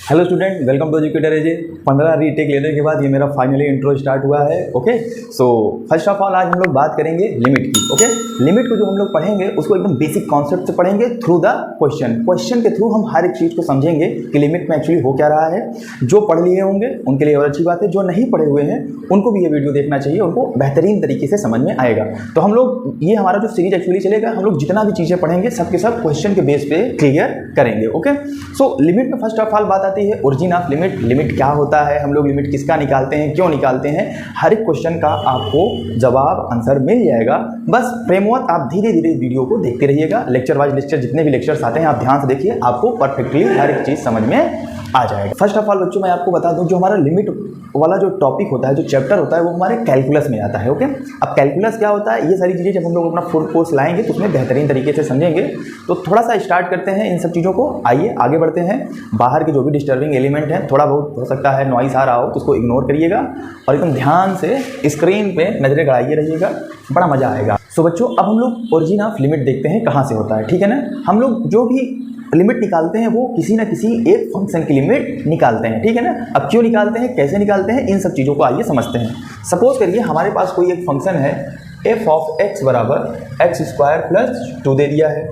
Hello student, welcome to educator AJ. 15 retake लेने के बाद ये मेरा फाइनली इंट्रो स्टार्ट हुआ है। Okay, so first of all आज हम लोग बात करेंगे लिमिट की। ओके, लिमिट को जो हम लोग पढ़ेंगे उसको एकदम बेसिक कॉन्सेप्ट से पढ़ेंगे थ्रू द क्वेश्चन के थ्रू हम हर एक चीज़ को समझेंगे कि लिमिट में एक्चुअली हो क्या रहा है। जो पढ़ लिए होंगे उनके लिए और अच्छी बात है, जो नहीं पढ़े हुए हैं उनको भी ये वीडियो देखना चाहिए, उनको बेहतरीन तरीके से समझ में आएगा। तो हम लोग ये हमारा जो सीरीज एक्चुअली चलेगा, हम लोग जितना भी चीज़ें पढ़ेंगे सब के सब क्वेश्चन के बेस पे क्लियर करेंगे। ओके, सो लिमिट में फर्स्ट ऑफ ऑल बात आती है ओरिजिन ऑफ लिमिट। लिमिट क्या होता है, हम लोग लिमिट किसका निकालते हैं, क्यों निकालते हैं, हर एक क्वेश्चन का आपको जवाब आंसर मिल जाएगा। बस फ्रेमवर्क आप धीरे धीरे वीडियो को देखते रहिएगा। लेक्चर वाइज लेक्चर जितने भी लेक्चर्स आते हैं आप ध्यान से देखिए, आपको परफेक्टली हर एक चीज़ समझ में आ जाएगा। फर्स्ट ऑफ ऑल बच्चों मैं आपको बता दूं, जो हमारा लिमिट वाला जो टॉपिक होता है, जो चैप्टर होता है, वो हमारे कैलकुलस में आता है। ओके, अब कैलकुलस क्या होता है, ये सारी चीज़ें जब हम लोग अपना फुल कोर्स लाएंगे तो उसमें बेहतरीन तरीके से समझेंगे। तो थोड़ा सा स्टार्ट करते हैं इन सब चीज़ों को, आइए आगे बढ़ते हैं। बाहर के जो भी डिस्टर्बिंग एलिमेंट है, थोड़ा बहुत हो सकता है नॉइस आ रहा हो तो उसको इग्नोर करिएगा और एकदम ध्यान से स्क्रीन पे नजरें गड़ाइए रहिएगा, बड़ा मजा आएगा। सो बच्चों अब हम लोग ओरिजिन ऑफ लिमिट देखते हैं कहाँ से होता है। ठीक है ना, हम लोग जो भी लिमिट निकालते हैं वो किसी ना किसी एक फंक्शन की लिमिट निकालते हैं। ठीक है ना, अब क्यों निकालते हैं, कैसे निकालते हैं, इन सब चीज़ों को आइए समझते हैं। सपोज करिए हमारे पास कोई एक फंक्शन है f ऑफ x बराबर एक्स स्क्वायर प्लस 2 दे दिया है।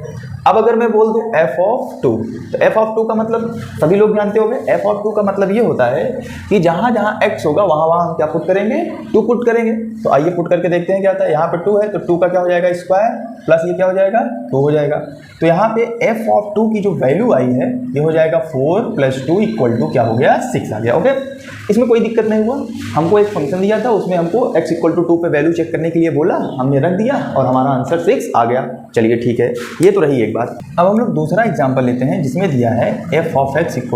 अब अगर मैं बोल दूं f ऑफ 2, तो f ऑफ 2 का मतलब सभी लोग जानते होंगे, f ऑफ 2 का मतलब ये होता है कि जहाँ जहाँ x होगा वहाँ वहाँ हम क्या पुट करेंगे, 2 पुट करेंगे। तो आइए पुट करके देखते हैं क्या होता है। यहाँ पे 2 है तो 2 का क्या हो जाएगा, स्क्वायर प्लस ये क्या हो जाएगा, 2 हो जाएगा। तो यहाँ पे f ऑफ 2 की जो वैल्यू आई है ये हो जाएगा 4 + 2 = क्या हो गया, 6 आ गया। ओके, इसमें कोई दिक्कत नहीं हुआ। हमको एक फंक्शन दिया था, उसमें हमको x = 2 पे वैल्यू चेक करने के लिए बोला, हमने रख दिया और हमारा आंसर 6 आ गया। चलिए ठीक है, ये तो रही एक बात। अब हम लोग दूसरा एग्जांपल लेते हैं जिसमें दिया है f of x = x² -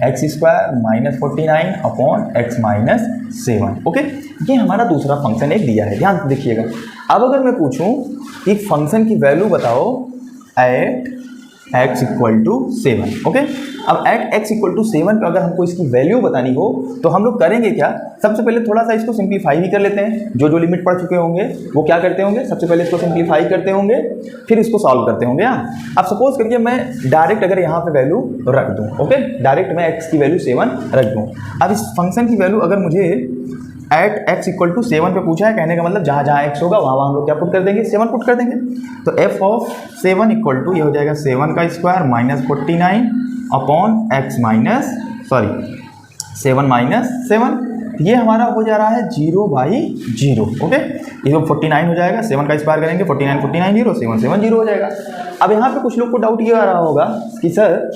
49 x - 7। Okay, ये हमारा दूसरा फंक्शन एक दिया है, ध्यान से देखिएगा। अब अगर मैं पूछूं कि फंक्शन की वैल्यू बताओ एट x = 7। ओके, अब एट x = 7 पर अगर हमको इसकी वैल्यू बतानी हो तो हम लोग करेंगे क्या, सबसे पहले थोड़ा सा इसको सिंप्लीफाई भी कर लेते हैं। जो जो लिमिट पढ़ चुके होंगे वो क्या करते होंगे, सबसे पहले इसको सिंप्लीफाई करते होंगे, फिर इसको सॉल्व करते होंगे। अब सपोज करिए मैं डायरेक्ट अगर यहाँ पे वैल्यू रख दूँ, ओके, डायरेक्ट मैं x की वैल्यू 7 रख दूँ। अब इस फंक्शन की वैल्यू अगर मुझे एट x = 7 पे पूछा है, कहने का मतलब जहाँ जहाँ x होगा वहाँ वहाँ हम लोग क्या पुट कर देंगे, 7 पुट कर देंगे। तो f ऑफ 7 = ये हो जाएगा 7 का स्क्वायर - 49 - 7 ये हमारा हो जा रहा है 0/0। ओके, इसमें 49 हो जाएगा, 7 का स्क्वायर करेंगे 49 49 0 7 7 0 हो जाएगा। अब यहाँ पे कुछ लोग को डाउट ये आ रहा होगा कि सर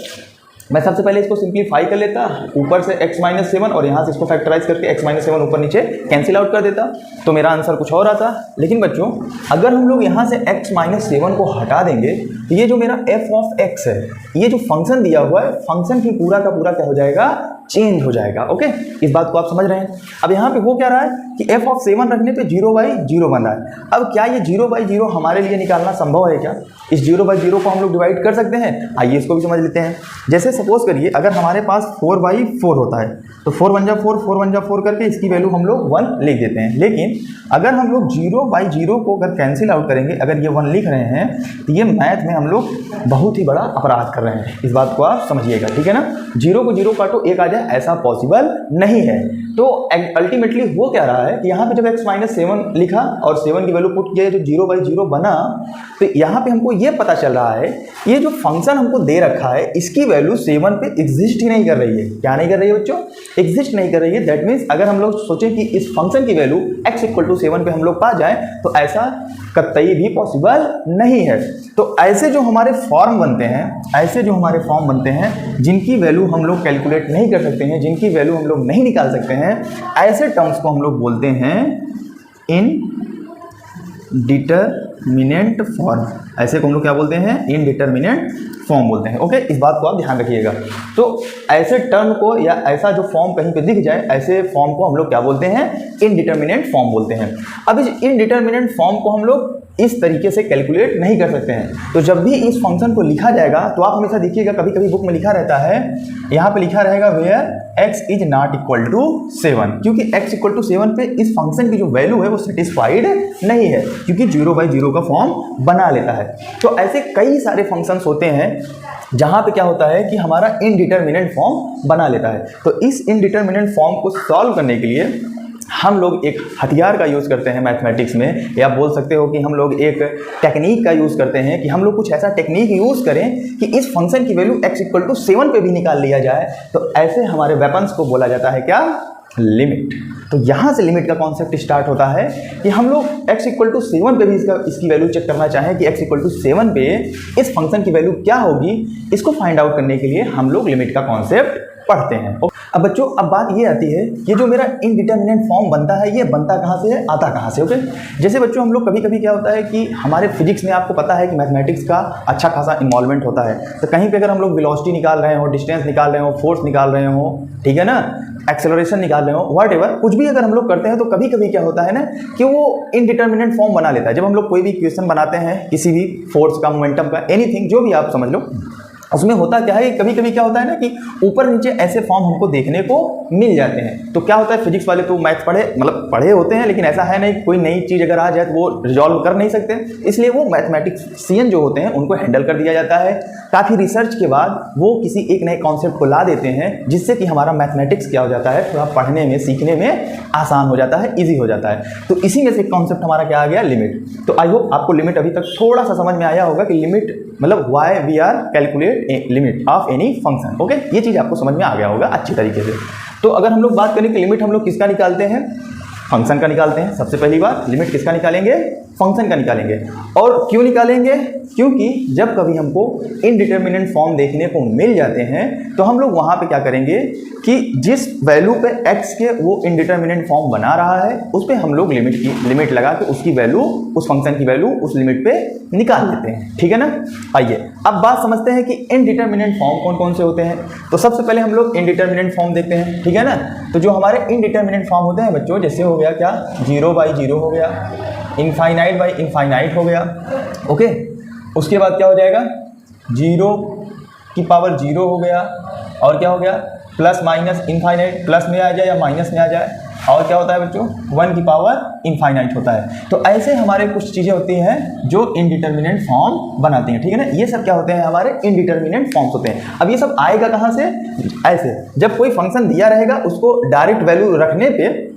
मैं सबसे पहले इसको सिंप्लीफाई कर लेता, ऊपर से x - 7 और यहाँ से इसको फैक्टराइज करके x - 7 ऊपर नीचे कैंसिल आउट कर देता तो मेरा आंसर कुछ और आता। लेकिन बच्चों अगर हम लोग यहाँ से x - 7 को हटा देंगे तो ये जो मेरा f ऑफ x है, ये जो फंक्शन दिया हुआ है, फंक्शन की पूरा का पूरा क्या हो जाएगा, चेंज हो जाएगा। ओके, इस बात को आप समझ रहे हैं। अब यहाँ पे हो क्या रहा है कि f ऑफ 7 रखने पे 0/0 बन रहा है। अब क्या ये 0/0 हमारे लिए निकालना संभव है क्या, इस 0/0 को हम लोग डिवाइड कर सकते हैं? आइए इसको भी समझ लेते हैं। जैसे सपोज करिए अगर हमारे पास 4/4 होता है तो 4 × 4 4 × 4 करके इसकी वैल्यू हम लोग 1 लिख देते हैं। लेकिन अगर हम लोग 0/0 को अगर कैंसिल आउट करेंगे, अगर ये 1 लिख रहे हैं तो ये मैथ में हम लोग बहुत ही बड़ा अपराध कर रहे हैं, इस बात को आप समझिएगा। ठीक है ना, 0 को 0 काटो 1 आ जाए, ऐसा पॉसिबल नहीं है। तो अल्टीमेटली हो क्या रहा है कि यहाँ पे जब x - 7 लिखा और 7 की वैल्यू पुट किया तो 0/0 बना, तो यहाँ पे हमको ये पता चल रहा है ये जो फंक्शन हमको दे रखा है इसकी वैल्यू 7 पे एग्जिस्ट ही नहीं कर रही है। क्या नहीं कर रही है बच्चों, एग्जिस्ट नहीं कर रही है। दैट मीन्स अगर हम लोग सोचें कि इस फंक्शन की वैल्यू x = 7 पे हम लोग पा जाए तो ऐसा कतई भी पॉसिबल नहीं है। तो ऐसे जो हमारे फॉर्म बनते हैं, जिनकी वैल्यू हम लोग कैलकुलेट नहीं कर सकते हैं, जिनकी वैल्यू हम लोग नहीं निकाल सकते हैं, ऐसे टर्म्स को हम लोग बोलते हैं इनडिटरमिनेंट फॉर्म। ऐसे को हम लोग क्या बोलते हैं, इनडिटरमिनेंट फॉर्म बोलते हैं। ओके, इस बात को आप ध्यान रखिएगा। तो ऐसे टर्म को या ऐसा जो फॉर्म कहीं पे दिख जाए, ऐसे फॉर्म को हम लोग क्या बोलते हैं, इनडिटरमिनेंट फॉर्म बोलते हैं। अब इस इनडिटरमिनेंट फॉर्म को हम लोग इस तरीके से कैलकुलेट नहीं कर सकते हैं। तो जब भी इस फंक्शन को लिखा जाएगा तो आप हमेशा देखिएगा, कभी कभी बुक में लिखा रहता है, यहाँ पे लिखा रहेगा where x is not equal to 7, क्योंकि x इक्वल टू 7 पे इस फंक्शन की जो वैल्यू है वो सेटिस्फाइड नहीं है, क्योंकि 0/0 का फॉर्म बना लेता है। तो ऐसे कई सारे फंक्शंस होते हैं जहाँ पे क्या होता है कि हमारा इनडिटर्मिनेंट फॉर्म बना लेता है। तो इस इनडिटर्मिनेंट फॉर्म को सॉल्व करने के लिए हम लोग एक हथियार का यूज़ करते हैं मैथमेटिक्स में, या बोल सकते हो कि हम लोग एक टेक्निक का यूज़ करते हैं कि हम लोग कुछ ऐसा टेक्निक यूज़ करें कि इस फंक्शन की वैल्यू x इक्वल टू 7 पे भी निकाल लिया जाए। तो ऐसे हमारे वेपन्स को बोला जाता है क्या, लिमिट। तो यहाँ से लिमिट का कॉन्सेप्ट स्टार्ट होता है कि हम लोग x इक्वल टू 7 पे भी इसकी वैल्यू चेक करना चाहें कि x इक्वल टू 7 पे इस फंक्शन की वैल्यू क्या होगी। इसको फाइंड आउट करने के लिए हम लोग लिमिट का कॉन्सेप्ट पढ़ते हैं। अब बच्चों, अब बात ये आती है, ये जो मेरा इनडिटर्मिनेंट फॉर्म बनता है, ये बनता कहाँ से है, आता कहाँ से। ओके, जैसे बच्चों हम लोग कभी कभी क्या होता है कि हमारे फिजिक्स में आपको पता है कि मैथमेटिक्स का अच्छा खासा इन्वॉल्वमेंट होता है। तो कहीं पे अगर हम लोग वेलोसिटी निकाल रहे हो, डिस्टेंस निकाल रहे हो, फोर्स निकाल रहे हो, ठीक है ना, एक्सेलरेशन निकाल रहे हो, व्हाट एवर कुछ भी अगर हम लोग करते हैं, तो कभी कभी क्या होता है ना कि वो इनडिटर्मिनेंट फॉर्म बना लेता है। जब हम लोग कोई भी इक्वेशन बनाते हैं, किसी भी फोर्स का, मोमेंटम का, एनीथिंग जो भी आप समझ लो, उसमें होता क्या है, कभी कभी क्या होता है ना कि ऊपर नीचे ऐसे फॉर्म हमको देखने को मिल जाते हैं। तो क्या होता है, फिजिक्स वाले तो मैथ्स पढ़े होते हैं, लेकिन ऐसा है नहीं, कोई नई चीज़ अगर आ जाए तो वो रिजॉल्व कर नहीं सकते, इसलिए वो मैथमेटिशियन जो होते हैं उनको हैंडल कर दिया जाता है। काफ़ी रिसर्च के बाद वो किसी एक नए कॉन्सेप्ट को ला देते हैं, जिससे कि हमारा मैथमेटिक्स क्या हो जाता है, थोड़ा पढ़ने में, सीखने में आसान हो जाता है, ईजी हो जाता है। तो इसी में से कॉन्सेप्ट हमारा क्या आ गया, लिमिट। तो आई होप आपको लिमिट अभी तक थोड़ा सा समझ में आया होगा कि लिमिट मतलब why we are calculate limit of any function. Okay, ये चीज़ आपको समझ में आ गया होगा अच्छी तरीके से। तो अगर हम लोग बात करें कि लिमिट हम लोग किसका निकालते हैं, फंक्शन का निकालते हैं। सबसे पहली बात, लिमिट किसका निकालेंगे, फंक्शन का निकालेंगे। और क्यों निकालेंगे, क्योंकि जब कभी हमको इनडिटर्मिनेंट फॉर्म देखने को मिल जाते हैं तो हम लोग वहाँ पे क्या करेंगे कि जिस वैल्यू पे x के वो इनडिटर्मिनेंट फॉर्म बना रहा है, उस पर हम लोग लिमिट लगा के उसकी वैल्यू, उस फंक्शन की वैल्यू उस लिमिट पे निकाल लेते हैं। ठीक है ना। आइए अब बात समझते हैं कि इनडिटर्मिनेंट फॉर्म कौन कौन से होते हैं। तो सबसे पहले हम लोग इनडिटर्मिनेंट फॉर्म देखते हैं, ठीक है ना। तो जो हमारे इनडिटर्मिनेंट फॉर्म होते हैं बच्चों, जैसे हो गया क्या, 0/0 हो गया, इनफाइनाइट बाई इनफाइनाइट हो गया। ओके, उसके बाद क्या हो जाएगा, 0 की पावर 0 हो गया, और क्या हो गया, प्लस माइनस इनफाइनाइट, प्लस में आ जाए या माइनस में आ जाए, और क्या होता है बच्चों, 1 की पावर इनफाइनाइट होता है। तो ऐसे हमारे कुछ चीज़ें होती हैं जो इनडिटर्मिनेंट फॉर्म बनाती हैं, ठीक है ना। ये सब क्या होते हैं, हमारे इनडिटर्मिनेंट फॉर्म्स होते हैं। अब ये सब आएगा कहाँ से, ऐसे जब कोई फंक्शन दिया रहेगा उसको डायरेक्ट वैल्यू रखने पे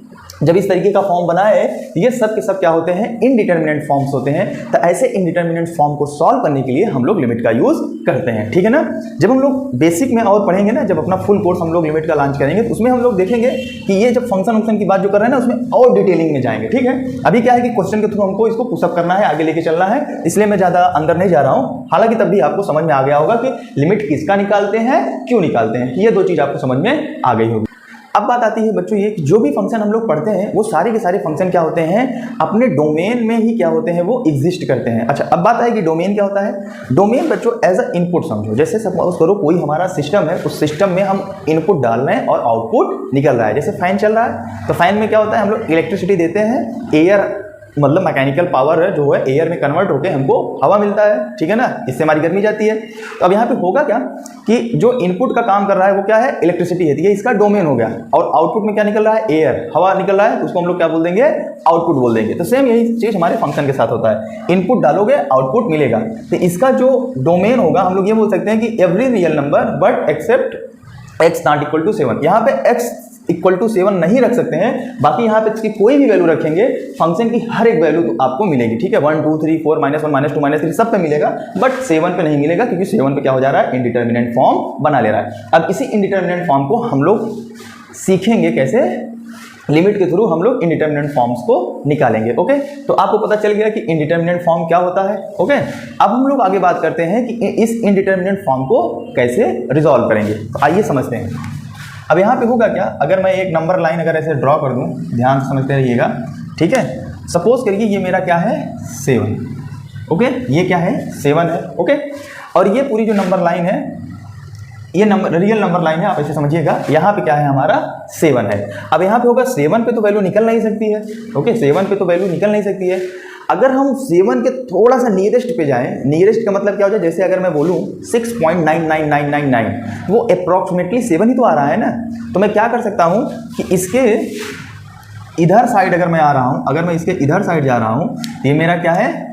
जब इस तरीके का फॉर्म बनाए, ये सब के सब क्या होते हैं, इनडिटर्मिनेंट फॉर्म्स होते हैं। तो ऐसे इनडिटर्मिनेंट फॉर्म को सॉल्व करने के लिए हम लोग लिमिट का यूज़ करते हैं, ठीक है ना। जब हम लोग बेसिक में और पढ़ेंगे ना, जब अपना फुल कोर्स हम लोग लिमिट का लॉन्च करेंगे, तो उसमें हम लोग देखेंगे कि ये जब फंक्शन की बात जो कर रहे हैं ना, उसमें और डिटेलिंग में जाएंगे, ठीक है। अभी क्या है कि क्वेश्चन के थ्रू हमको इसको पुशअप करना है, आगे लेके चलना है, इसलिए मैं ज़्यादा अंदर नहीं जा रहा हूँ। हालांकि तब भी आपको समझ में आ गया होगा कि लिमिट किसका निकालते हैं, क्यों निकालते हैं, ये दो चीज़ आपको समझ में आ गई होगी। अब बात आती है बच्चों ये कि जो भी फंक्शन हम लोग पढ़ते हैं वो सारे के सारे फंक्शन क्या होते हैं, अपने डोमेन में ही क्या होते हैं, वो एग्जिस्ट करते हैं। अच्छा, अब बात है कि डोमेन क्या होता है। डोमेन बच्चों एज अ इनपुट समझो, जैसे सपोज करो कोई हमारा सिस्टम है, उस सिस्टम में हम इनपुट डाल रहे हैं और आउटपुट निकल रहा है। जैसे फैन चल रहा है, तो फैन में क्या होता है, हम लोग इलेक्ट्रिसिटी देते हैं, एयर मतलब मैकेनिकल पावर है जो है एयर में कन्वर्ट होकर हमको हवा मिलता है, ठीक है ना, इससे हमारी गर्मी जाती है। तो अब यहाँ पे होगा क्या कि जो इनपुट का काम कर रहा है वो क्या है, इलेक्ट्रिसिटी है, ये इसका डोमेन हो गया। और आउटपुट में क्या निकल रहा है, एयर, हवा निकल रहा है, उसको हम लोग क्या बोल देंगे, आउटपुट बोल देंगे। तो सेम यही चीज़ हमारे फंक्शन के साथ होता है, इनपुट डालोगे आउटपुट मिलेगा। तो इसका जो डोमेन होगा, हम लोग ये बोल सकते हैं कि every real number but except x not equal to 7। यहाँ पे x इक्वल टू 7 नहीं रख सकते हैं, बाकी यहाँ पे इसकी कोई भी वैल्यू रखेंगे, फंक्शन की हर एक वैल्यू तो आपको मिलेगी, ठीक है। 1 2 3 4 -1 -2 -3 सब पे मिलेगा, बट 7 पे नहीं मिलेगा, क्योंकि 7 पे क्या हो जा रहा है, इनडिटर्मिनेंट फॉर्म बना ले रहा है। अब इसी इनडिटर्मिनेंट फॉर्म को हम लोग सीखेंगे कैसे, लिमिट के थ्रू हम लोग इनडिटर्मिनेंट फॉर्म्स को निकालेंगे। ओके, तो आपको पता चल गया कि इनडिटर्मिनेंट फॉर्म क्या होता है। ओके, अब हम लोग आगे बात करते हैं कि इस इनडिटर्मिनेंट फॉर्म को कैसे रिजॉल्व करेंगे। तो आइए समझते हैं। अब यहाँ पे होगा क्या, अगर मैं एक नंबर लाइन अगर ऐसे ड्रॉ कर दूँ, ध्यान से समझते रहिएगा, ठीक है। सपोज करिए ये मेरा क्या है, 7, ओके, ये क्या है, 7 है, ओके। और ये पूरी जो नंबर लाइन है, ये नंबर रियल नंबर लाइन है, आप ऐसे समझिएगा। यहाँ पे क्या है, हमारा 7 है। अब यहाँ पे होगा 7 पे तो वैल्यू निकल नहीं सकती है, ओके, 7 पे तो वैल्यू निकल नहीं सकती है। अगर हम 7 के थोड़ा सा नियरेस्ट पे जाएं, नियरेस्ट का मतलब क्या हो जाए, जैसे अगर मैं बोलूं 6.99999 वो अप्रॉक्सीमेटली 7 ही तो आ रहा है ना। तो मैं क्या कर सकता हूं कि इसके इधर साइड अगर मैं आ रहा हूं, अगर मैं इसके इधर साइड जा रहा हूं, ये मेरा क्या है,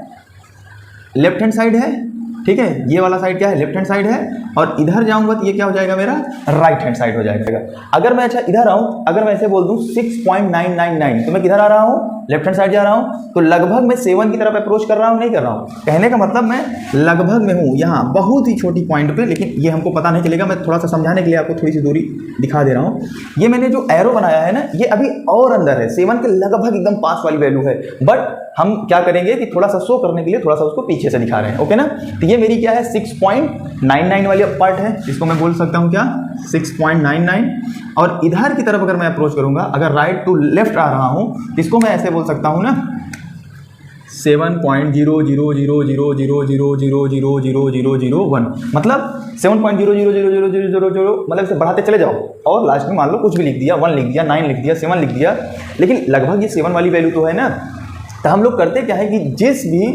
लेफ्ट हैंड साइड है, ठीक है, ये वाला साइड क्या है, लेफ्ट हैंड साइड है, और इधर जाऊंगा तो ये क्या हो जाएगा, मेरा राइट हैंड साइड हो जाएगा। अगर मैं अच्छा इधर आऊं, अगर मैं ऐसे बोल दूं 6.999 तो मैं किधर आ रहा हूं, लेफ्ट हैंड साइड जा रहा हूं, तो लगभग मैं 7 की तरफ अप्रोच कर रहा हूं, नहीं कर रहा हूं। कहने का मतलब मैं लगभग में हूं यहाँ बहुत ही छोटी पॉइंट पे, लेकिन ये हमको पता नहीं चलेगा। मैं थोड़ा सा समझाने के लिए आपको थोड़ी सी दूरी दिखा दे रहा हूँ। ये मैंने जो एरो बनाया है ना, ये अभी और अंदर है, 7 के लगभग एकदम पास वाली वैल्यू है, बट हम क्या करेंगे कि थोड़ा सा शो करने के लिए थोड़ा सा उसको पीछे से दिखा रहे हैं, ओके ना। तो ये मेरी क्या है, 6.99 वाली पार्ट है, इसको मैं बोल सकता हूँ क्या, 6.99। और इधर की तरफ अगर मैं अप्रोच करूंगा, अगर राइट टू लेफ्ट आ रहा हूं, तो इसको मैं ऐसे बोल सकता हूं ना 7.000000000001, मतलब 7.00000000, मतलब इसे बढ़ाते चले जाओ और लास्ट में मान लो कुछ भी लिख दिया, 1 लिख दिया, 9 लिख दिया, 7 लिख दिया, लेकिन लगभग ये 7 वाली वैल्यू तो है ना। तो हम लोग करते क्या है कि जिस भी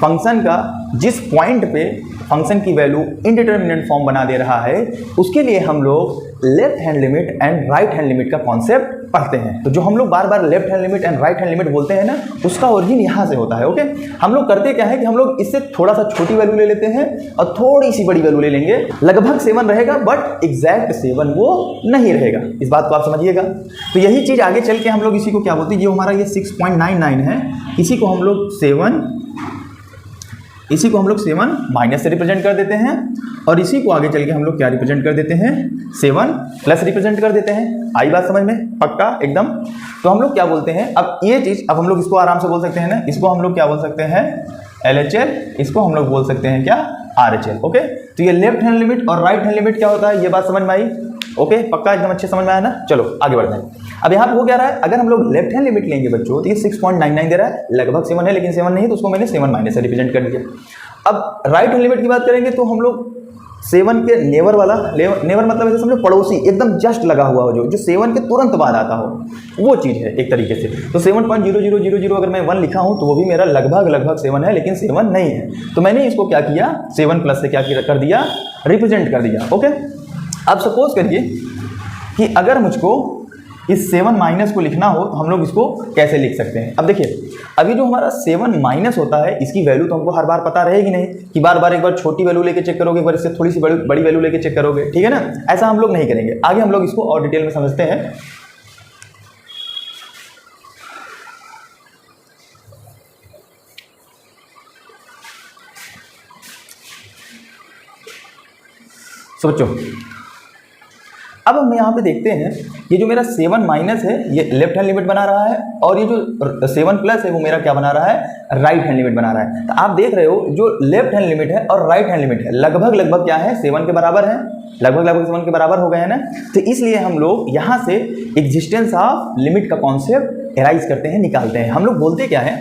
फंक्शन का जिस पॉइंट पे फंक्शन की वैल्यू इनडिटरमिनेट फॉर्म बना दे रहा है, उसके लिए हम लोग left hand limit and right hand limit का कॉन्सेप्ट पढ़ते हैं। तो जो हम लोग बार बार left hand limit and right hand limit बोलते हैं ना, उसका ओरिजिन यहाँ से होता है, ओके। हम लोग करते क्या है कि हम लोग इससे थोड़ा सा छोटी वैल्यू ले लेते हैं और थोड़ी सी बड़ी वैल्यू ले लेंगे, लगभग 7 रहेगा बट एग्जैक्ट 7 वो नहीं रहेगा। इस बात को आप समझिएगा। तो यही चीज़ आगे चल के हम लोग इसी को क्या बोलते हैं, जो हमारा ये 6.99 है, इसी को हम लोग 7 माइनस से रिप्रेजेंट कर देते हैं, और इसी को आगे चल के हम लोग क्या रिप्रेजेंट कर देते हैं, 7 प्लस रिप्रेजेंट कर देते हैं। आई बात समझ में, पक्का एकदम। तो हम लोग क्या बोलते हैं, अब ये चीज़, अब हम लोग इसको आराम से बोल सकते हैं ना, इसको हम लोग क्या बोल सकते हैं, LHL, इसको हम लोग बोल सकते हैं क्या, RHL, ओके। तो ये लेफ्ट हैंड लिमिट और राइट हैंड लिमिट क्या होता है, ये बात समझ में आई, ओके, पक्का एकदम अच्छे समझ में आया ना। चलो आगे बढ़ते हैं। अब यहाँ पे हो क्या रहा है, अगर हम लोग लेफ्ट हैंड लिमिट लेंगे बच्चों, तो ये 6.99 दे रहा है, लगभग 7 है, लेकिन 7 नहीं, तो उसको मैंने 7 माइनस से रिप्रेजेंट कर दिया। अब राइट हैंड लिमिट की बात करेंगे तो हम लोग 7 के नेवर वाला, नेवर मतलब ऐसे समझो पड़ोसी, एकदम जस्ट लगा हुआ हो, जो 7 के तुरंत बाद आता हो, वो चीज़ है एक तरीके से। तो 7.0000 अगर मैं 1 लिखा हूँ तो वो भी मेरा लगभग 7 है, लेकिन 7 नहीं है। तो मैंने इसको क्या किया, 7 प्लस से क्या कर दिया, रिप्रेजेंट कर दिया, ओके। अब सपोज करिए कि अगर मुझको इस 7 माइनस को लिखना हो तो हम लोग इसको कैसे लिख सकते हैं। अब देखिए, अभी जो हमारा 7 माइनस होता है, इसकी वैल्यू तो हमको हर बार पता रहेगी नहीं कि बार बार एक बार छोटी वैल्यू लेके चेक करोगे, एक बार इससे थोड़ी सी बड़ी वैल्यू लेके चेक करोगे, ठीक है ना। ऐसा हम लोग नहीं करेंगे, आगे हम लोग इसको और डिटेल में समझते हैं। सोचो, अब हम यहाँ पे देखते हैं, ये जो मेरा 7 माइनस है ये लेफ्ट हैंड लिमिट बना रहा है, और ये जो 7 प्लस है वो मेरा क्या बना रहा है, राइट हैंड लिमिट बना रहा है। तो आप देख रहे हो जो लेफ्ट हैंड लिमिट है और राइट हैंड लिमिट है लगभग क्या है, 7 के बराबर है, लगभग 7 के बराबर हो गए हैं ना। तो इसलिए हम लोग यहाँ से एग्जिस्टेंस ऑफ लिमिट का कॉन्सेप्ट एराइज करते हैं, निकालते हैं। हम लोग बोलते क्या है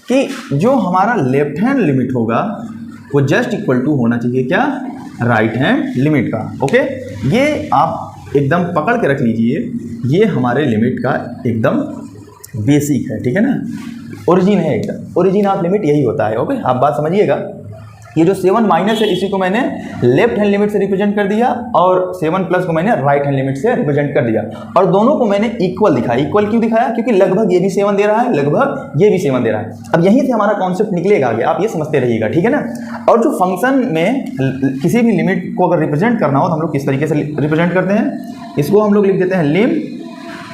कि जो हमारा लेफ्ट हैंड लिमिट होगा वो जस्ट इक्वल टू होना चाहिए क्या, राइट हैंड लिमिट का, ओके। ये आप एकदम पकड़ के रख लीजिए, ये हमारे लिमिट का एकदम बेसिक है, ठीक है ना, ओरिजिन है एकदम, ओरिजिन ऑफ लिमिट यही होता है, ओके। आप बात समझिएगा। ये जो 7 माइनस है इसी को मैंने लेफ्ट हैंड लिमिट से रिप्रेजेंट कर दिया, और 7 प्लस को मैंने राइट हैंड लिमिट से रिप्रेजेंट कर दिया, और दोनों को मैंने इक्वल दिखाया। इक्वल क्यों दिखाया, क्योंकि लगभग ये भी 7 दे रहा है, लगभग ये भी 7 दे रहा है। अब यहीं से हमारा कॉन्सेप्ट निकलेगा आगे, आप ये समझते रहिएगा, ठीक है ना। और जो फंक्शन में किसी भी लिमिट को अगर रिप्रेजेंट करना हो तो हम लोग किस तरीके से रिप्रेजेंट करते हैं, इसको हम लोग लिख देते हैं लिम।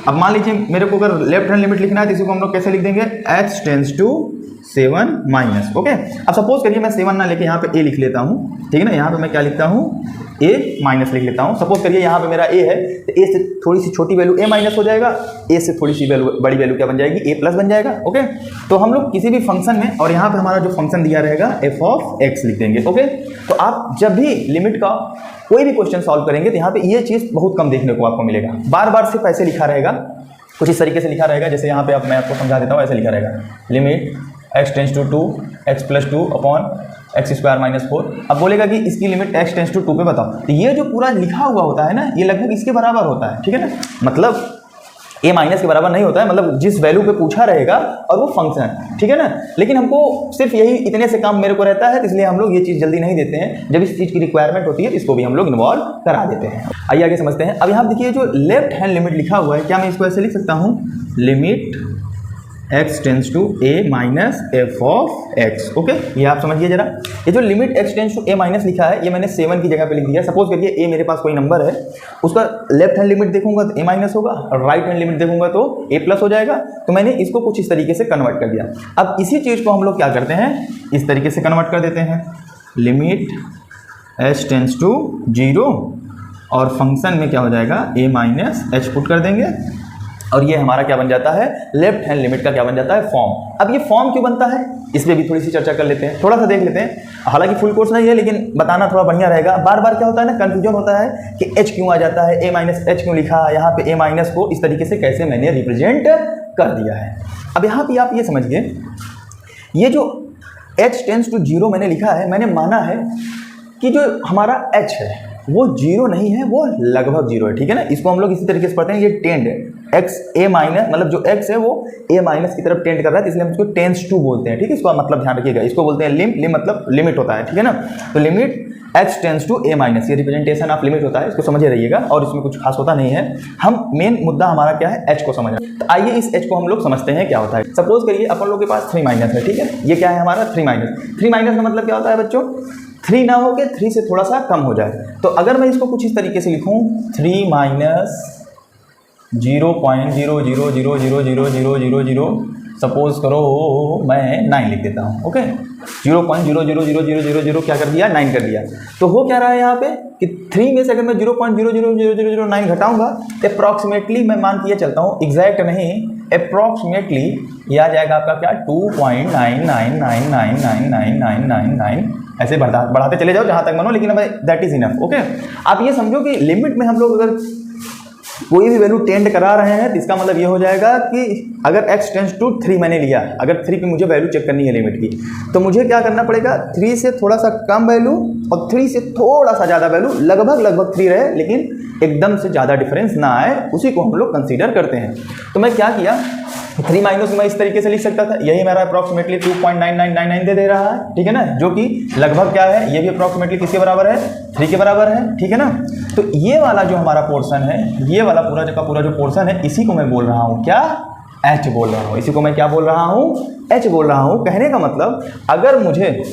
अब मान लीजिए मेरे को अगर लेफ्ट हैंड लिमिट लिखना है तो इसी को हम लोग कैसे लिख देंगे, h tends to 7 minus, okay. अब सपोज करिए मैं 7 ना लेके यहाँ पे a लिख लेता हूँ, ठीक है ना। यहाँ पे मैं क्या लिखता हूँ, a माइनस लिख लेता हूँ। सपोज करिए यहाँ पे मेरा a है, तो a से थोड़ी सी छोटी वैल्यू a माइनस हो जाएगा, a से थोड़ी सी बड़ी वैल्यू क्या बन जाएगी, a प्लस बन जाएगा, ओके। तो हम लोग किसी भी फंक्शन में, और यहाँ पे हमारा जो फंक्शन दिया रहेगा f ऑफ x लिख देंगे, ओके। तो आप जब भी लिमिट का कोई भी क्वेश्चन सॉल्व करेंगे तो यहाँ पे ये चीज़ बहुत कम देखने को आपको मिलेगा। बार बार सिर्फ ऐसे लिखा रहेगा, कुछ इस तरीके से लिखा रहेगा, जैसे यहाँ पे अब मैं आपको समझा देता हूँ, ऐसे लिखा रहेगा limit x tends to 2 x plus 2 upon x square minus 4। अब बोलेगा कि इसकी लिमिट x टेंड्स टू 2 पे बताओ, तो ये जो पूरा लिखा हुआ होता है ना, ये लगभग इसके बराबर होता है, ठीक है ना। मतलब ए माइनस के बराबर नहीं होता है, मतलब जिस वैल्यू पे पूछा रहेगा और वो फंक्शन, ठीक है ना। लेकिन हमको सिर्फ यही इतने से काम मेरे को रहता है, इसलिए हम लोग ये चीज़ जल्दी नहीं देते हैं। जब इस चीज़ की रिक्वायरमेंट होती है इसको भी हम लोग इन्वॉल्व करा देते हैं। आइए आगे समझते हैं। अब यहाँ देखिए जो लेफ्ट हैंड लिमिट लिखा हुआ है, क्या मैं इसको ऐसे लिख सकता हूँ, limit x tends to a minus f of x। Okay, ये आप समझिए जरा। ये जो limit x tends to a minus लिखा है, ये मैंने 7 की जगह पे लिख दिया। सपोज करिए a मेरे पास कोई नंबर है, उसका लेफ्ट हैंड लिमिट देखूंगा तो a माइनस होगा और राइट हैंड लिमिट देखूंगा तो a प्लस हो जाएगा। तो मैंने इसको कुछ इस तरीके से कन्वर्ट कर दिया। अब इसी चीज़ को हम लोग क्या करते हैं, इस तरीके से कन्वर्ट कर देते हैं, लिमिट h टेंस टू 0 और फंक्शन में क्या हो जाएगा, a माइनस h पुट कर देंगे और ये हमारा क्या बन जाता है, लेफ्ट हैंड लिमिट का क्या बन जाता है, फॉर्म। अब ये फॉर्म क्यों बनता है, इस पर भी थोड़ी सी चर्चा कर लेते हैं, थोड़ा सा देख लेते हैं। हालांकि फुल कोर्स नहीं है लेकिन बताना थोड़ा बढ़िया रहेगा। बार बार क्या होता है ना, कंफ्यूजन होता है कि h क्यों आ जाता है, a माइनस h क्यों लिखा, यहाँ पे a माइनस को इस तरीके से कैसे मैंने रिप्रेजेंट कर दिया है। अब यहाँ पे आप ये समझिए, ये जो h टेंस टू 0 मैंने लिखा है, मैंने माना है कि जो हमारा h है वो 0 नहीं है, वो लगभग 0 है, ठीक है ना। इसको हम लोग इसी तरीके से पढ़ते हैं, ये टेंड है, x a माइनस, मतलब जो x है वो a माइनस की तरफ टेंड कर रहा है, इसलिए हम इसको टेंस टू बोलते हैं, ठीक है। इसको मतलब ध्यान रखिएगा, इसको बोलते हैं लिम मतलब लिमिट होता है, ठीक है ना। तो limit x tends to a minus, ये रिप्रेजेंटेशन ऑफ लिमिट होता है, इसको समझे रहिएगा और इसमें कुछ खास होता नहीं है। हम मेन मुद्दा हमारा क्या है, h को समझना। तो आइए इस h को हम लोग समझते हैं क्या होता है। सपोज करिए अपन लोग के पास 3 माइनस है, ठीक है। ये क्या है हमारा 3 माइनस। 3 माइनस का मतलब क्या होता है बच्चों, 3 ना हो के 3 से थोड़ा सा कम हो जाए। तो अगर मैं इसको कुछ इस तरीके से लिखूं, 3 माइनस 0.00000000, सपोज करो मैं 9 लिख देता हूँ, ओके। 0.000000 क्या कर दिया, 9 कर दिया। तो हो क्या रहा है यहाँ पे कि 3 में से अगर मैं 0.000009 घटाऊंगा, अप्रॉक्सीमेटली मैं मान के चलता हूँ, एग्जैक्ट नहीं, अप्रॉक्सीमेटली ये आ जाएगा आपका क्या, 2.9999999999 ऐसे बढ़ाते चले जाओ जहाँ तक मानो, लेकिन अब दैट इज इनफ, ओके। आप ये समझो कि लिमिट में हम लोग अगर कोई भी वैल्यू टेंड करा रहे हैं तो इसका मतलब ये हो जाएगा कि अगर x टेंस टू 3 मैंने लिया, अगर 3 की मुझे वैल्यू चेक करनी है लिमिट की, तो मुझे क्या करना पड़ेगा, 3 से थोड़ा सा कम वैल्यू और 3 से थोड़ा सा ज़्यादा वैल्यू, लगभग 3 रहे लेकिन एकदम से ज़्यादा डिफरेंस ना आए, उसी को हम लोग कंसीडर करते हैं। तो मैं क्या किया, 3 माइनस मैं इस तरीके से लिख सकता था, यही मेरा अप्रॉक्सीमेटली 2.9999 दे रहा है, ठीक है ना, जो कि लगभग क्या है, ये भी अप्रॉक्सीमेटली किसके बराबर है, 3 के बराबर है, ठीक है ना। तो ये वाला जो हमारा पोर्शन है, ये वाला पूरा का पूरा जो पोर्शन है, इसी को मैं बोल रहा हूँ क्या, h बोल रहा हूँ। इसी को मैं क्या बोल रहा हूँ, h बोल रहा हूँ। कहने का मतलब अगर मुझे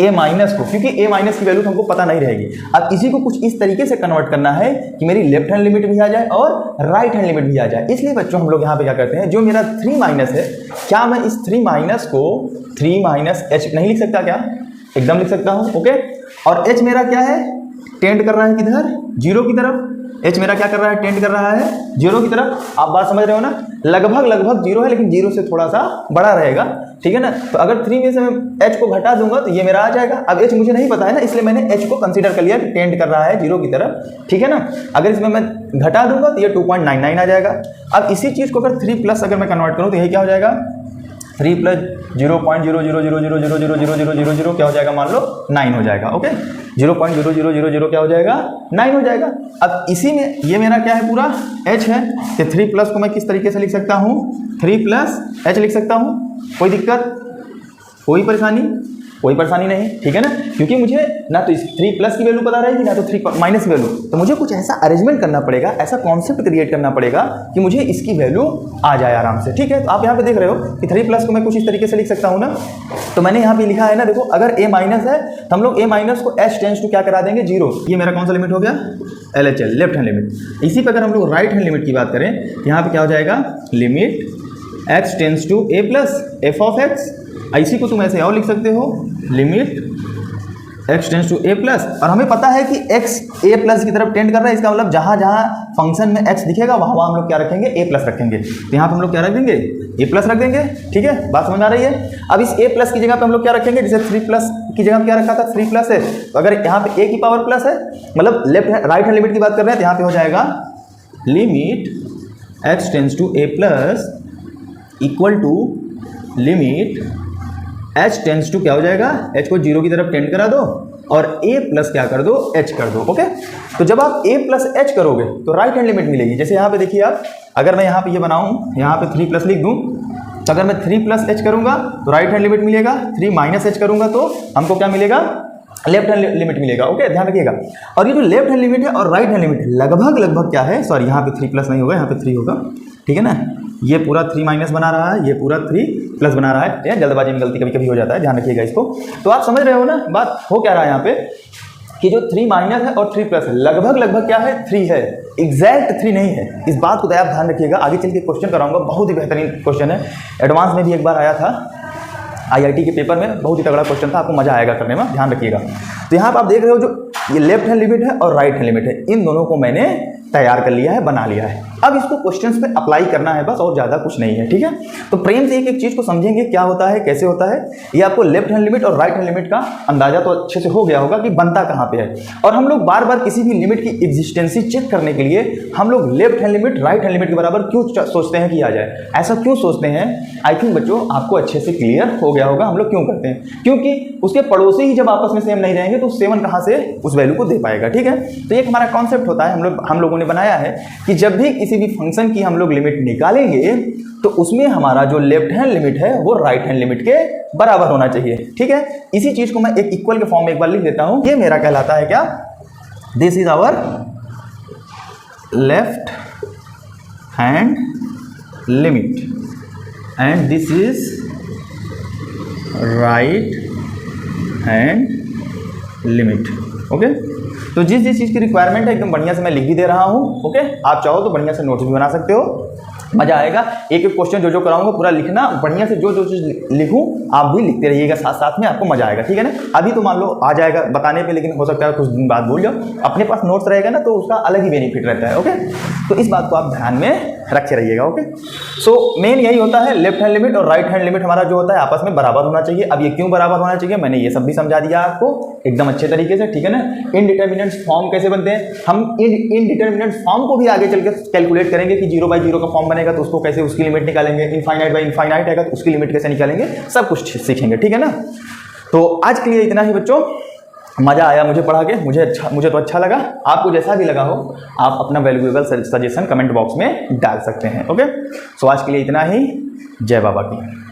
a माइनस को, क्योंकि a माइनस की वैल्यू तो हमको पता नहीं रहेगी, अब इसी को कुछ इस तरीके से कन्वर्ट करना है कि मेरी लेफ्ट हैंड लिमिट भी आ जाए और राइट हैंड लिमिट भी आ जाए। इसलिए बच्चों हम लोग यहाँ पे क्या करते हैं, जो मेरा 3 माइनस है, क्या मैं इस 3 माइनस को 3 माइनस h नहीं लिख सकता क्या, एकदम लिख सकता हूँ, ओके। और h मेरा क्या है, टेंड कर रहा है किधर, 0 की तरफ। h मेरा क्या कर रहा है, टेंड कर रहा है 0 की तरफ। आप बात समझ रहे हो ना, लगभग 0 है लेकिन 0 से थोड़ा सा बड़ा रहेगा, ठीक है ना। तो अगर 3 में से मैं h को घटा दूंगा तो ये मेरा आ जाएगा। अब h मुझे नहीं पता है ना, इसलिए मैंने h को कंसीडर कर लिया कि टेंड कर रहा है 0 की तरफ, ठीक है ना। अगर इसमें मैं घटा दूंगा तो ये 2.99 आ जाएगा। अब इसी चीज़ को अगर 3 प्लस अगर मैं कन्वर्ट करूँ तो यही क्या हो जाएगा, 3 प्लस 0.0000000000 क्या हो जाएगा, मान लो 9 हो जाएगा, ओके। 0.0000 क्या हो जाएगा, 9 हो जाएगा। अब इसी में ये मेरा क्या है, पूरा h है, कि 3 प्लस को मैं किस तरीके से लिख सकता हूँ, 3 प्लस h लिख सकता हूँ। कोई दिक्कत, कोई परेशानी नहीं, ठीक है ना, क्योंकि मुझे ना तो इस 3 प्लस की वैल्यू पता रहेगी ना तो 3 माइनस की वैल्यू। तो मुझे कुछ ऐसा अरेंजमेंट करना पड़ेगा, ऐसा कॉन्सेप्ट क्रिएट करना पड़ेगा कि मुझे इसकी वैल्यू आ जाए आराम से, ठीक है। तो आप यहाँ पे देख रहे हो कि 3 प्लस को मैं कुछ इस तरीके से लिख सकता हूँ ना। तो मैंने यहाँ पे लिखा है ना, देखो अगर a माइनस है तो हम लोग a माइनस को h टेंस टू क्या करा देंगे, 0। ये मेरा कौन सा लिमिट हो गया, LHL, लेफ्ट हैंड लिमिट। इसी पर अगर हम लोग राइट हैंड लिमिट की बात करें, यहाँ पे क्या हो जाएगा, limit x tends to a plus f of x। इसी को तुम ऐसे और लिख सकते हो, limit x tends to a plus. और हमें पता है कि x a प्लस की तरफ टेंड कर रहा है, इसका मतलब जहाँ जहाँ फंक्शन में x दिखेगा वहाँ हम लोग क्या रखेंगे, a प्लस रखेंगे। तो यहाँ पर हम लोग क्या रख देंगे, a प्लस रख देंगे, ठीक है, बात समझ आ रही है। अब इस a प्लस की जगह पे हम लोग क्या रखेंगे, जैसे 3 प्लस की जगह क्या रखा था, 3 प्लस है, तो अगर यहाँ पे a की पावर प्लस है, मतलब लेफ्ट राइट हैंड लिमिट की बात कर रहे हैं, तो यहाँ पे हो जाएगा limit x tends to a plus equal to limit h tends to क्या हो जाएगा, h को 0 की तरफ टेंड करा दो और a प्लस क्या कर दो, h कर दो। ओके, तो जब आप a प्लस h करोगे तो राइट हैंड लिमिट मिलेगी। जैसे यहाँ पे देखिए आप, अगर मैं यहाँ पे ये बनाऊँ, यहाँ पे 3 प्लस लिख दूँ, तो अगर मैं 3 प्लस h करूँगा तो राइट हैंड लिमिट मिलेगा, 3 माइनस h करूँगा तो हमको क्या मिलेगा, लेफ्ट हैंड लिमिट मिलेगा। ओके, ध्यान रखिएगा। और ये जो लेफ्ट हैंड लिमिट है और राइट हैंड लिमिट लगभग क्या है, सॉरी यहाँ पे 3 प्लस नहीं होगा, यहाँ पे 3 होगा, ठीक है ना। ये पूरा 3 माइनस बना रहा है, ये पूरा 3 प्लस बना रहा है। जल्दबाजी में गलती कभी कभी हो जाता है, ध्यान रखिएगा इसको। तो आप समझ रहे हो ना बात हो क्या रहा है यहाँ पे, कि जो 3 माइनस है और 3 प्लस है लगभग क्या है, 3 है, एग्जैक्ट 3 नहीं है। इस बात को आप ध्यान रखिएगा। आगे चल के क्वेश्चन कराऊंगा, बहुत ही बेहतरीन क्वेश्चन है, एडवांस में भी एक बार आया था IIT के पेपर में, बहुत ही तगड़ा क्वेश्चन था, आपको मजा आएगा करने में, ध्यान रखिएगा। तो यहाँ पर आप देख रहे हो जो ये लेफ्ट हैंड लिमिट है और राइट हैंड लिमिट है, इन दोनों को मैंने तैयार कर लिया है, बना लिया है। अब इसको क्वेश्चंस पे अप्लाई करना है बस, और ज़्यादा कुछ नहीं है, ठीक है। तो प्रेम से एक एक चीज़ को समझेंगे, क्या होता है, कैसे होता है। ये आपको लेफ्ट हैंड लिमिट और राइट हैंड लिमिट का अंदाजा तो अच्छे से हो गया होगा कि बनता कहाँ पे है। और हम लोग बार बार किसी भी लिमिट की एग्जिस्टेंसी चेक करने के लिए हम लोग left hand limit right hand limit के बराबर क्यों सोचते हैं कि आ जाए, ऐसा क्यों सोचते हैं। आई थिंक बच्चों आपको अच्छे से क्लियर हो गया होगा हम लोग क्यों करते हैं, क्योंकि उसके पड़ोसी ही जब आपस में सेम नहीं रहेंगे तो 7 कहाँ से उस वैल्यू को दे पाएगा, ठीक है। तो एक हमारा कॉन्सेप्ट होता है, हम लोगों ने बनाया है कि जब भी किसी भी फंक्शन की हम लोग लिमिट निकालेंगे तो उसमें हमारा जो लेफ्ट हैंड लिमिट है वो राइट हैंड लिमिट के बराबर होना चाहिए, ठीक है। इसी चीज को मैं एक इक्वल के फॉर्म में एक बार लिख देता हूं। ये मेरा कहलाता है क्या, this is our left hand limit and this is right hand limit. Okay, तो जिस चीज़ की रिक्वायरमेंट है एकदम बढ़िया से मैं लिख भी दे रहा हूँ। ओके, आप चाहो तो बढ़िया से नोट्स भी बना सकते हो, मजा आएगा। एक एक क्वेश्चन जो कराऊंगा पूरा लिखना, बढ़िया से जो चीज़ लिखूं आप भी लिखते रहिएगा साथ साथ में, आपको मजा आएगा, ठीक है ना। अभी तो मान लो आ जाएगा बताने पे, लेकिन हो सकता है कुछ दिन बाद भूल जाओ। अपने पास नोट्स रहेगा ना तो उसका अलग ही बेनिफिट रहता है। ओके, तो इस बात को आप ध्यान में रखे रहिएगा। ओके, सो मेन यही होता है, लेफ्ट हैंड लिमिट और राइट हैंड लिमिट हमारा जो होता है आपस में बराबर होना चाहिए। अब ये क्यों बराबर होना चाहिए मैंने ये सब भी समझा दिया आपको एकदम अच्छे तरीके से, ठीक है ना। इनडिटर्मिनेंट फॉर्म कैसे बनते हैं, हम इनडिटर्मिनेंट फॉर्म को भी आगे चल के कैलकुलेट करेंगे कि 0 बाई 0 का फॉर्म बनेगा तो उसको कैसे उसकी लिमिट निकालेंगे, इनफाइनाइट बाई इनफाइनाइट आएगा तो उसकी लिमिट कैसे निकालेंगे, सब कुछ सीखेंगे, ठीक है ना। तो आज के लिए इतना ही बच्चों, मज़ा आया मुझे पढ़ा के, मुझे तो अच्छा लगा। आपको जैसा भी लगा हो आप अपना वैल्यूएबल सजेशन कमेंट बॉक्स में डाल सकते हैं। ओके, सो आज के लिए इतना ही। जय बाबा की।